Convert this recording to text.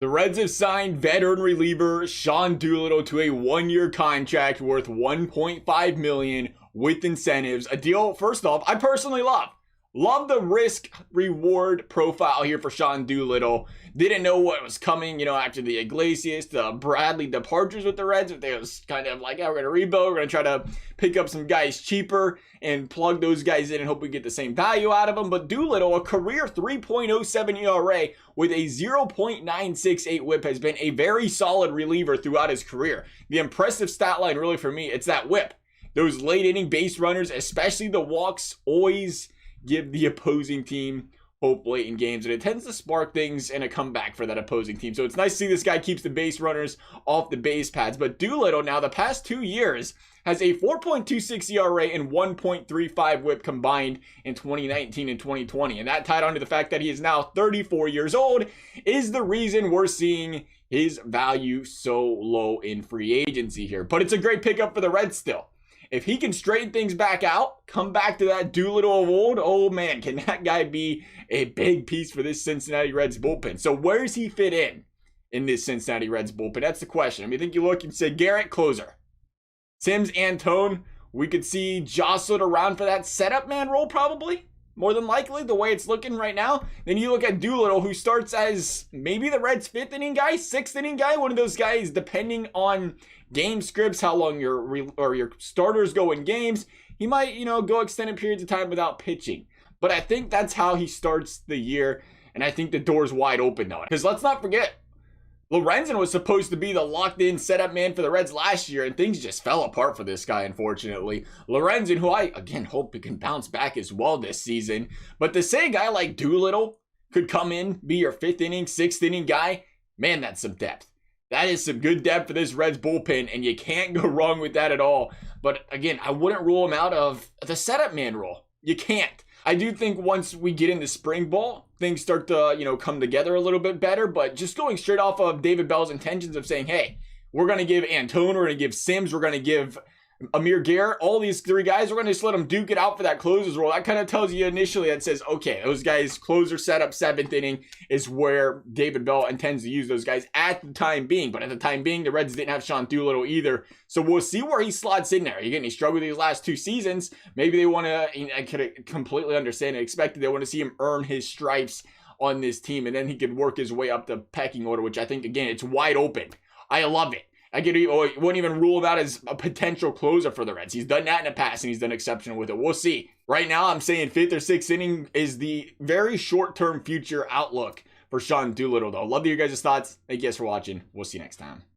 The Reds have signed veteran reliever Sean Doolittle to a one-year contract worth $1.5 million with incentives. A deal, first off, I personally love. Love the risk reward profile here for Sean Doolittle. Didn't know what was coming, after the Iglesias, the Bradley departures with the Reds. If they was kind of like, we're going to rebuild, we're going to try to pick up some guys cheaper and plug those guys in and hope we get the same value out of them. But Doolittle, a career 3.07 ERA with a 0.968 whip, has been a very solid reliever throughout his career. The impressive stat line really for me, it's that whip. Those late inning base runners, especially the walks, always give the opposing team hope late in games, and it tends to spark things and a comeback for that opposing team. So it's nice to see this guy keeps the base runners off the base pads. But Doolittle now, the past 2 years, has a 4.26 ERA and 1.35 whip combined in 2019 and 2020. And that, tied on to the fact that he is now 34 years old, is the reason we're seeing his value so low in free agency here. But it's a great pickup for the Reds still. If he can straighten things back out, come back to that Doolittle of old, oh man, can that guy be a big piece for this Cincinnati Reds bullpen? So where does he fit in this Cincinnati Reds bullpen? That's the question. I think you look and say Garrett, closer. Sims, Antone, we could see jostled around for that setup man role probably, more than likely, the way it's looking right now. Then you look at Doolittle, who starts as maybe the Reds' 5th inning guy, 6th inning guy, one of those guys, depending on game scripts, how long your starters go in games. He might, go extended periods of time without pitching. But I think that's how he starts the year, and I think the door's wide open though. Because let's not forget, Lorenzen was supposed to be the locked-in setup man for the Reds last year, and things just fell apart for this guy, unfortunately. Lorenzen, who I, again, hope he can bounce back as well this season. But to say a guy like Doolittle could come in, be your 5th inning, 6th inning guy, man, that's some depth. That is some good depth for this Reds bullpen, and you can't go wrong with that at all. But again, I wouldn't rule him out of the setup man role. You can't. I do think once we get into spring ball, things start to, come together a little bit better. But just going straight off of David Bell's intentions of saying, hey, we're going to give Antone, we're going to give Sims, we're going to give Amir Garrett, all these 3 guys, we're going to just let them duke it out for that closer's role. That kind of tells you initially, that says, okay, those guys, closer setup, 7th inning is where David Bell intends to use those guys at the time being. But at the time being, the Reds didn't have Sean Doolittle either. So we'll see where he slots in there. Again, he struggled these last 2 seasons. Maybe they want to, I could completely understand and expected they want to see him earn his stripes on this team, and then he could work his way up the pecking order, which I think, again, it's wide open. I love it. I wouldn't even rule him out as a potential closer for the Reds. He's done that in the past, and he's done exceptional with it. We'll see. Right now, I'm saying 5th or 6th inning is the very short-term future outlook for Sean Doolittle, though. Love to hear your guys' thoughts. Thank you guys for watching. We'll see you next time.